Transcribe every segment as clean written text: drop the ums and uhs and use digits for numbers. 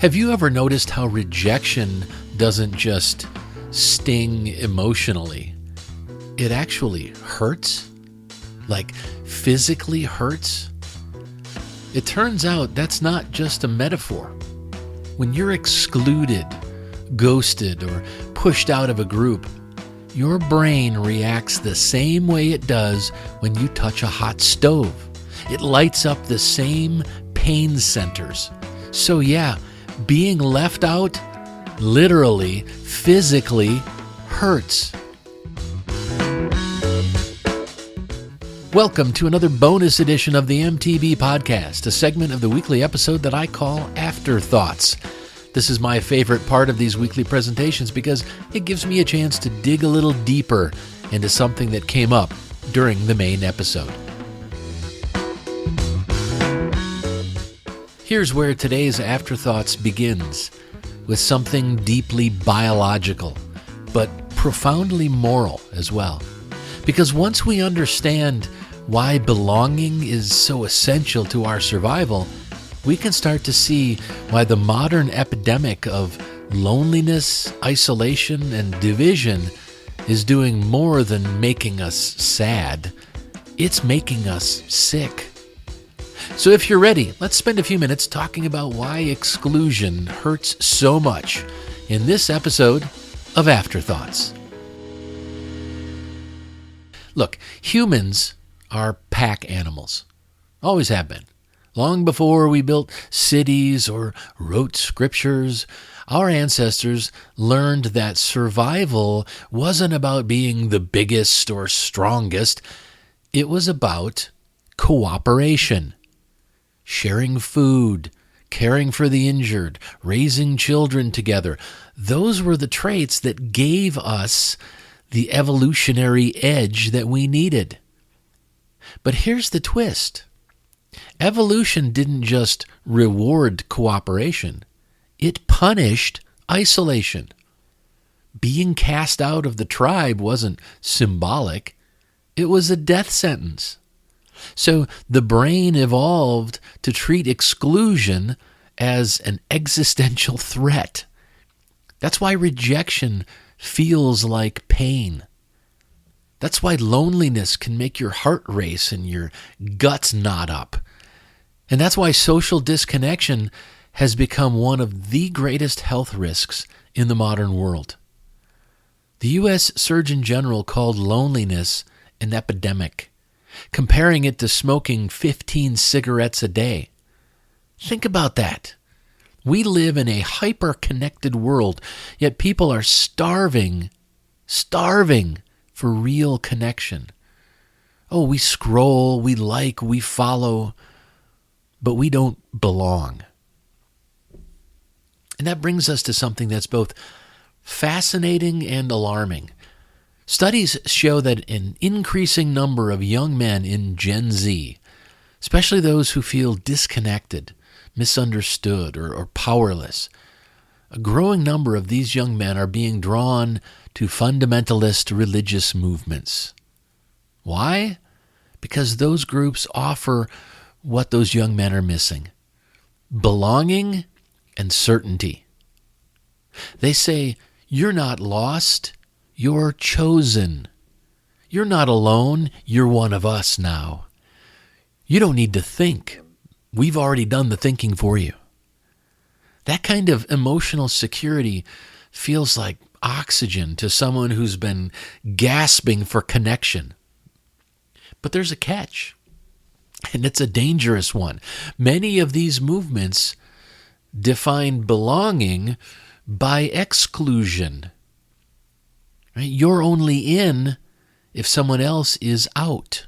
Have you ever noticed how rejection doesn't just sting emotionally? It actually hurts, like physically hurts. It turns out that's not just a metaphor. When you're excluded, ghosted, or pushed out of a group, your brain reacts the same way it does when you touch a hot stove. It lights up the same pain centers. So yeah, being left out literally, physically hurts. Welcome to another bonus edition of the MTB Podcast, a segment of the weekly episode that I call Afterthoughts. This is my favorite part of these weekly presentations because it gives me a chance to dig a little deeper into something that came up during the main episode. Here's where today's Afterthoughts begins, with something deeply biological, but profoundly moral as well. Because once we understand why belonging is so essential to our survival, we can start to see why the modern epidemic of loneliness, isolation, and division is doing more than making us sad. It's making us sick. So if you're ready, let's spend a few minutes talking about why exclusion hurts so much in this episode of Afterthoughts. Look, humans are pack animals. Always have been. Long before we built cities or wrote scriptures, our ancestors learned that survival wasn't about being the biggest or strongest. It was about cooperation. Sharing food, caring for the injured, raising children together. Those were the traits that gave us the evolutionary edge that we needed. But here's the twist. Evolution didn't just reward cooperation. It punished isolation. Being cast out of the tribe wasn't symbolic. It was a death sentence. So the brain evolved to treat exclusion as an existential threat. That's why rejection feels like pain. That's why loneliness can make your heart race and your guts knot up. And that's why social disconnection has become one of the greatest health risks in the modern world. The U.S. Surgeon General called loneliness an epidemic, comparing it to smoking 15 cigarettes a day. Think about that. We live in a hyper-connected world, yet people are starving for real connection. Oh, we scroll, we like, we follow, but we don't belong. And that brings us to something that's both fascinating and alarming. Studies show that an increasing number of young men in Gen Z, especially those who feel disconnected, misunderstood, or powerless, a growing number of these young men are being drawn to fundamentalist religious movements. Why? Because those groups offer what those young men are missing: belonging and certainty. They say, you're not lost, you're chosen. You're not alone, you're one of us now. You don't need to think. We've already done the thinking for you. That kind of emotional security feels like oxygen to someone who's been gasping for connection. But there's a catch, and it's a dangerous one. Many of these movements define belonging by exclusion. Right? You're only in if someone else is out.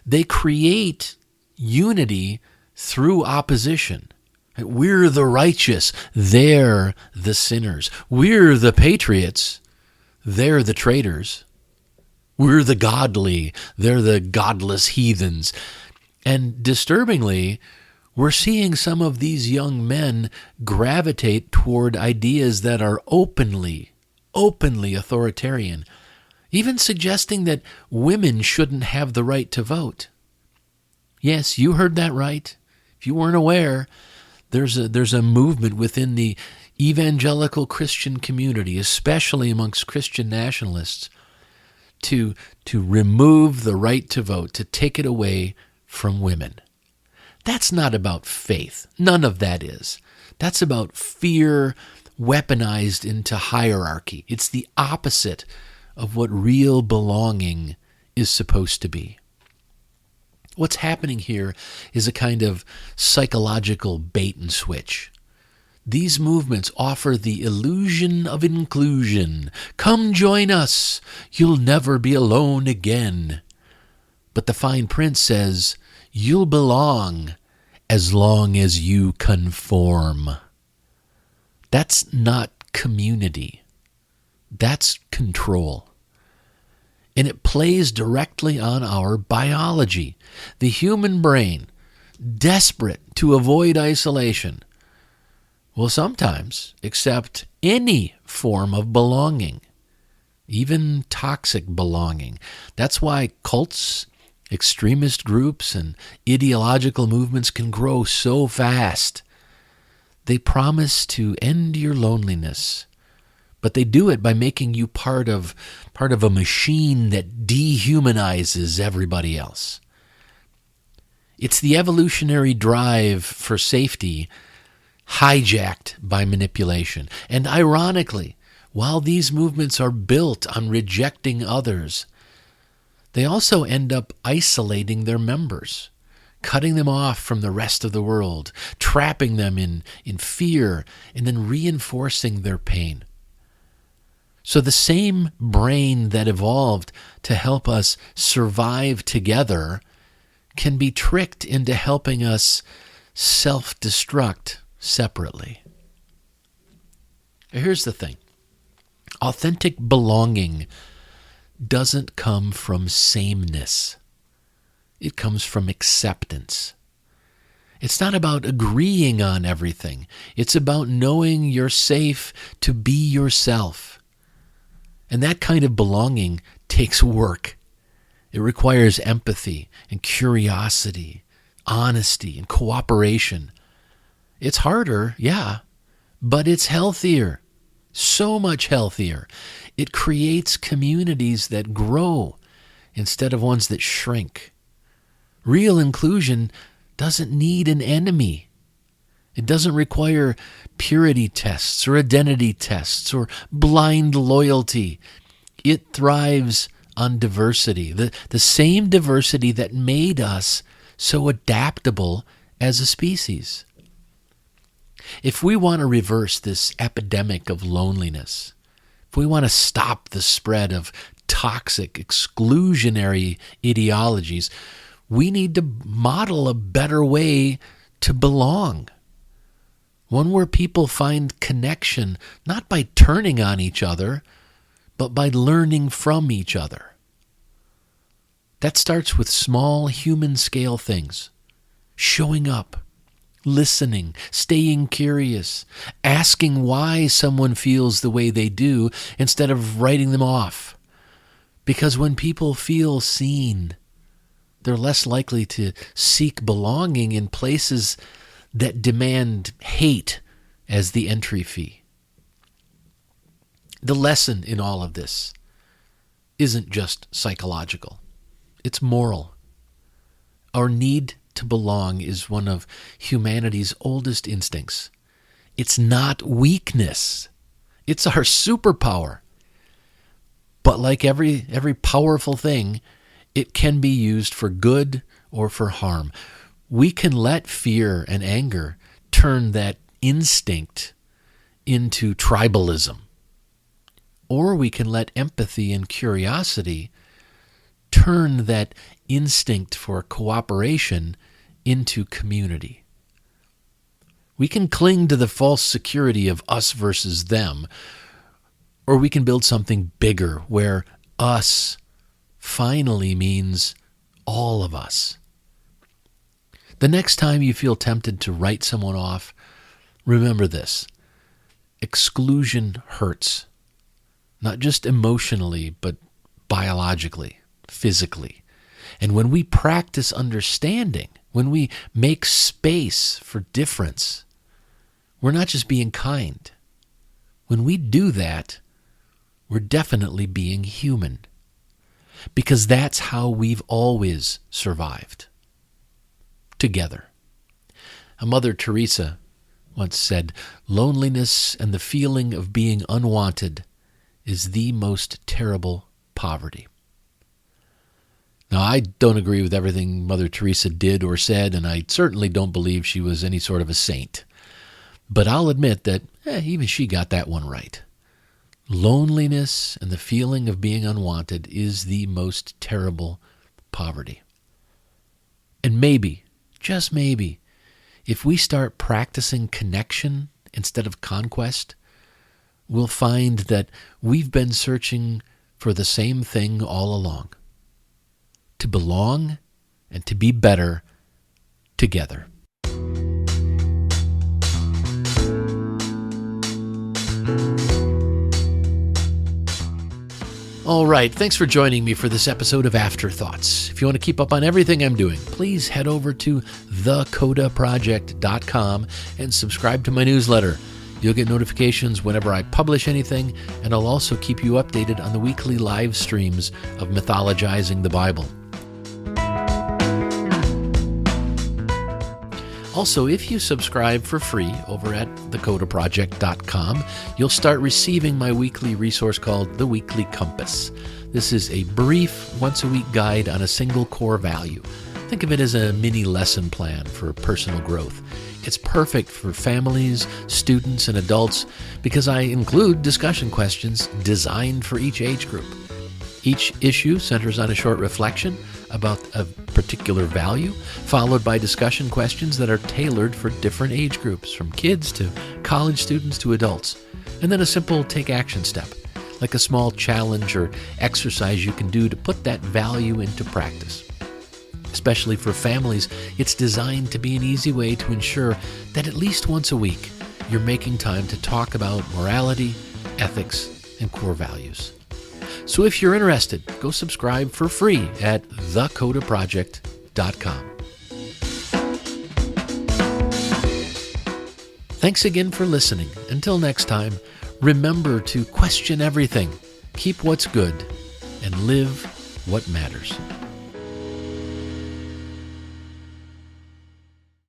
They create unity through opposition. We're the righteous, they're the sinners. We're the patriots, they're the traitors. We're the godly, they're the godless heathens. And disturbingly, we're seeing some of these young men gravitate toward ideas that are openly authoritarian, even suggesting that women shouldn't have the right to vote. Yes, you heard that right. If you weren't aware, There's a movement within the evangelical Christian community, especially amongst Christian nationalists, to remove the right to vote, to take it away from women. That's not about faith. None of that is. That's about fear weaponized into hierarchy. It's the opposite of what real belonging is supposed to be. What's happening here is a kind of psychological bait and switch. These movements offer the illusion of inclusion. Come join us. You'll never be alone again. But the fine print says, you'll belong as long as you conform. That's not community. That's control. And it plays directly on our biology. The human brain, desperate to avoid isolation, will sometimes accept any form of belonging, even toxic belonging. That's why cults, extremist groups, and ideological movements can grow so fast. They promise to end your loneliness, but they do it by making you part of a machine that dehumanizes everybody else. It's the evolutionary drive for safety hijacked by manipulation. And ironically, while these movements are built on rejecting others, they also end up isolating their members, cutting them off from the rest of the world, trapping them in fear, and then reinforcing their pain. So the same brain that evolved to help us survive together can be tricked into helping us self-destruct separately. Here's the thing. Authentic belonging doesn't come from sameness. It comes from acceptance. It's not about agreeing on everything. It's about knowing you're safe to be yourself. And that kind of belonging takes work. It requires empathy and curiosity, honesty and cooperation. It's harder, yeah, but it's healthier, so much healthier. It creates communities that grow instead of ones that shrink. Real inclusion doesn't need an enemy. It doesn't require purity tests or identity tests or blind loyalty. It thrives on diversity, the same diversity that made us so adaptable as a species. If we want to reverse this epidemic of loneliness, if we want to stop the spread of toxic, exclusionary ideologies, we need to model a better way to belong. One where people find connection not by turning on each other, but by learning from each other. That starts with small human-scale things. Showing up, listening, staying curious, asking why someone feels the way they do instead of writing them off. Because when people feel seen, they're less likely to seek belonging in places that demand hate as the entry fee. The lesson in all of this isn't just psychological. It's moral. Our need to belong is one of humanity's oldest instincts. It's not weakness. It's our superpower. But like every powerful thing, it can be used for good or for harm. We can let fear and anger turn that instinct into tribalism. Or we can let empathy and curiosity turn that instinct for cooperation into community. We can cling to the false security of us versus them, or we can build something bigger where us finally means all of us. The next time you feel tempted to write someone off, remember this. Exclusion hurts. Not just emotionally, but biologically, physically. And when we practice understanding, when we make space for difference, we're not just being kind. When we do that, we're definitely being human. Because that's how we've always survived. Together. Mother Teresa once said, "Loneliness and the feeling of being unwanted is the most terrible poverty." Now, I don't agree with everything Mother Teresa did or said, and I certainly don't believe she was any sort of a saint. But I'll admit that even she got that one right. Loneliness and the feeling of being unwanted is the most terrible poverty. And maybe, just maybe, if we start practicing connection instead of conquest, we'll find that we've been searching for the same thing all along. To belong and to be better together. All right, thanks for joining me for this episode of Afterthoughts. If you want to keep up on everything I'm doing, please head over to thecodaproject.com and subscribe to my newsletter. You'll get notifications whenever I publish anything, and I'll also keep you updated on the weekly live streams of Mythologizing the Bible. Also, if you subscribe for free over at thecodaproject.com, you'll start receiving my weekly resource called The Weekly Compass. This is a brief, once-a-week guide on a single core value. Think of it as a mini lesson plan for personal growth. It's perfect for families, students, and adults because I include discussion questions designed for each age group. Each issue centers on a short reflection about a particular value, followed by discussion questions that are tailored for different age groups, from kids to college students to adults. And then a simple take action step, like a small challenge or exercise you can do to put that value into practice. Especially for families, it's designed to be an easy way to ensure that at least once a week, you're making time to talk about morality, ethics, and core values. So if you're interested, go subscribe for free at thecodaproject.com. Thanks again for listening. Until next time, remember to question everything, keep what's good, and live what matters.